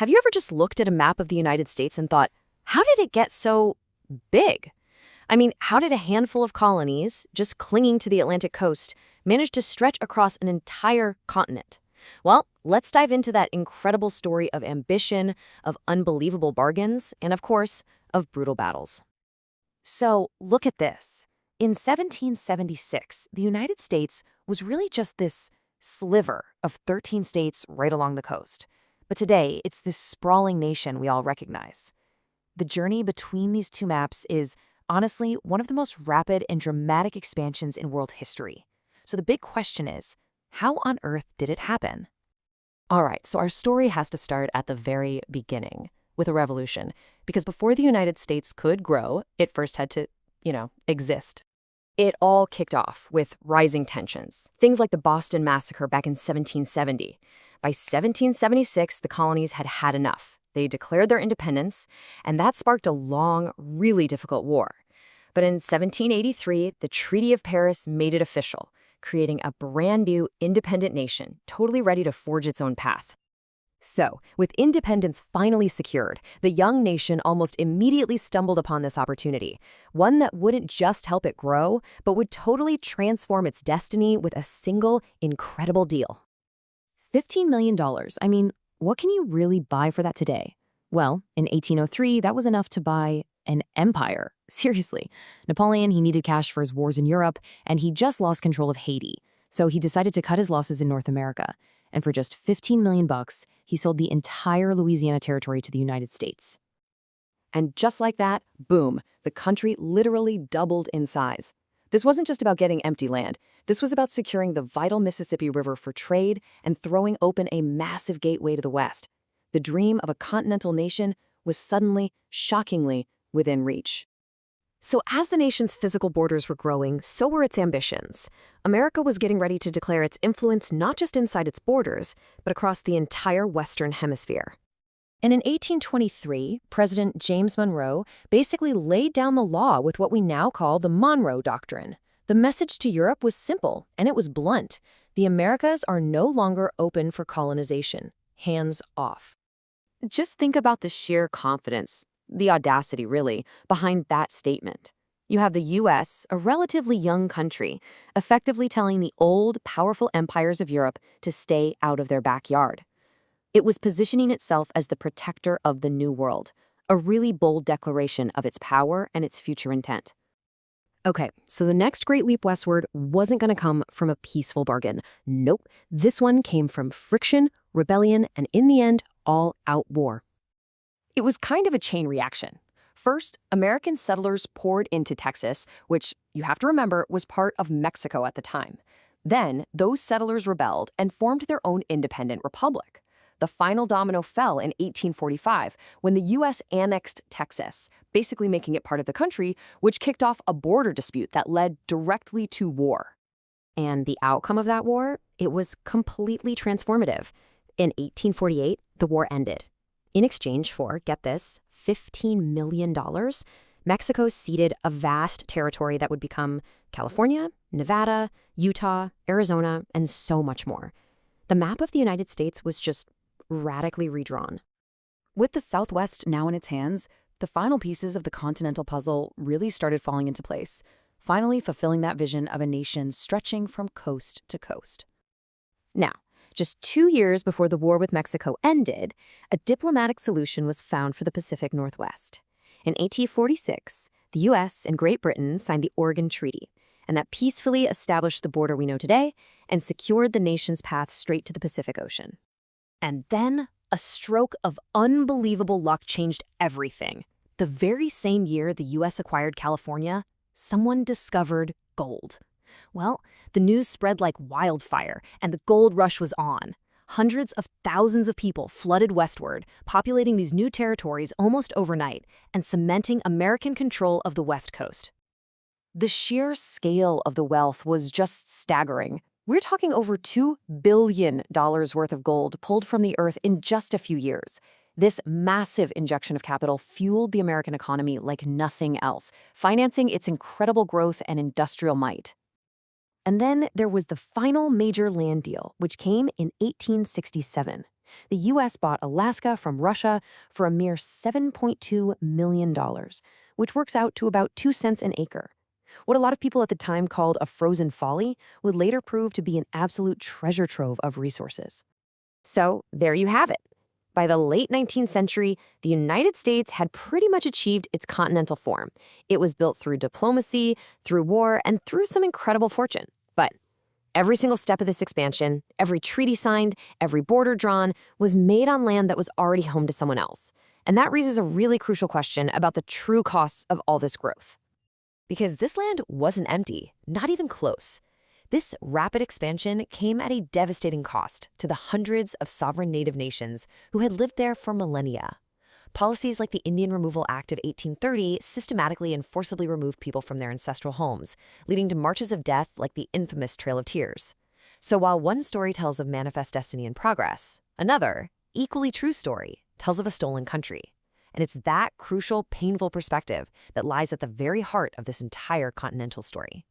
Have you ever just looked at a map of the United States and thought, how did it get so big? I mean, how did a handful of colonies, just clinging to the Atlantic coast, manage to stretch across an entire continent? Well, let's dive into that incredible story of ambition, of unbelievable bargains, and of course, of brutal battles. So, look at this. In 1776, the United States was really just this sliver of 13 states right along the coast. But today, it's this sprawling nation we all recognize. The journey between these two maps is, honestly, one of the most rapid and dramatic expansions in world history. So the big question is, how on earth did it happen? All right, so our story has to start at the very beginning, with a revolution, because before the United States could grow, it first had to, exist. It all kicked off with rising tensions, things like the Boston Massacre back in 1770. By 1776, the colonies had had enough. They declared their independence, and that sparked a long, really difficult war. But in 1783, the Treaty of Paris made it official, creating a brand new independent nation, totally ready to forge its own path. So, with independence finally secured, the young nation almost immediately stumbled upon this opportunity, one that wouldn't just help it grow, but would totally transform its destiny with a single, incredible deal. $15 million. I mean, what can you really buy for that today? Well, in 1803, that was enough to buy an empire. Seriously. Napoleon, he needed cash for his wars in Europe, and he just lost control of Haiti. So he decided to cut his losses in North America. And for just $15 million, he sold the entire Louisiana territory to the United States. And just like that, boom, the country literally doubled in size. This wasn't just about getting empty land. This was about securing the vital Mississippi River for trade and throwing open a massive gateway to the West. The dream of a continental nation was suddenly, shockingly, within reach. So as the nation's physical borders were growing, so were its ambitions. America was getting ready to declare its influence not just inside its borders, but across the entire Western Hemisphere. And in 1823, President James Monroe basically laid down the law with what we now call the Monroe Doctrine. The message to Europe was simple, and it was blunt. The Americas are no longer open for colonization. Hands off. Just think about the sheer confidence, the audacity, really, behind that statement. You have the U.S., a relatively young country, effectively telling the old, powerful empires of Europe to stay out of their backyard. It was positioning itself as the protector of the New World, a really bold declaration of its power and its future intent. Okay, so the next great leap westward wasn't going to come from a peaceful bargain. Nope, this one came from friction, rebellion, and in the end, all-out war. It was kind of a chain reaction. First, American settlers poured into Texas, which, you have to remember, was part of Mexico at the time. Then, those settlers rebelled and formed their own independent republic. The final domino fell in 1845 when the U.S. annexed Texas, basically making it part of the country, which kicked off a border dispute that led directly to war. And the outcome of that war? It was completely transformative. In 1848, the war ended. In exchange for, get this, $15 million, Mexico ceded a vast territory that would become California, Nevada, Utah, Arizona, and so much more. The map of the United States was just radically redrawn. With the Southwest now in its hands, the final pieces of the continental puzzle really started falling into place, finally fulfilling that vision of a nation stretching from coast to coast. Now, just 2 years before the war with Mexico ended, a diplomatic solution was found for the Pacific Northwest. In 1846, the U.S. and Great Britain signed the Oregon Treaty, and that peacefully established the border we know today and secured the nation's path straight to the Pacific Ocean. And then, a stroke of unbelievable luck changed everything. The very same year the U.S. acquired California, someone discovered gold. Well, the news spread like wildfire, and the gold rush was on. Hundreds of thousands of people flooded westward, populating these new territories almost overnight and cementing American control of the West Coast. The sheer scale of the wealth was just staggering. We're talking over $2 billion worth of gold pulled from the earth in just a few years. This massive injection of capital fueled the American economy like nothing else, financing its incredible growth and industrial might. And then there was the final major land deal, which came in 1867. The U.S. bought Alaska from Russia for a mere $7.2 million, which works out to about 2 cents an acre. What a lot of people at the time called a frozen folly would later prove to be an absolute treasure trove of resources. So there you have it. By the late 19th century, the United States had pretty much achieved its continental form. It was built through diplomacy, through war, and through some incredible fortune. But every single step of this expansion, every treaty signed, every border drawn, was made on land that was already home to someone else. And that raises a really crucial question about the true costs of all this growth. Because this land wasn't empty, not even close. This rapid expansion came at a devastating cost to the hundreds of sovereign native nations who had lived there for millennia. Policies like the Indian Removal Act of 1830 systematically and forcibly removed people from their ancestral homes, leading to marches of death like the infamous Trail of Tears. So while one story tells of manifest destiny and progress, another, equally true story, tells of a stolen country. And it's that crucial, painful perspective that lies at the very heart of this entire continental story.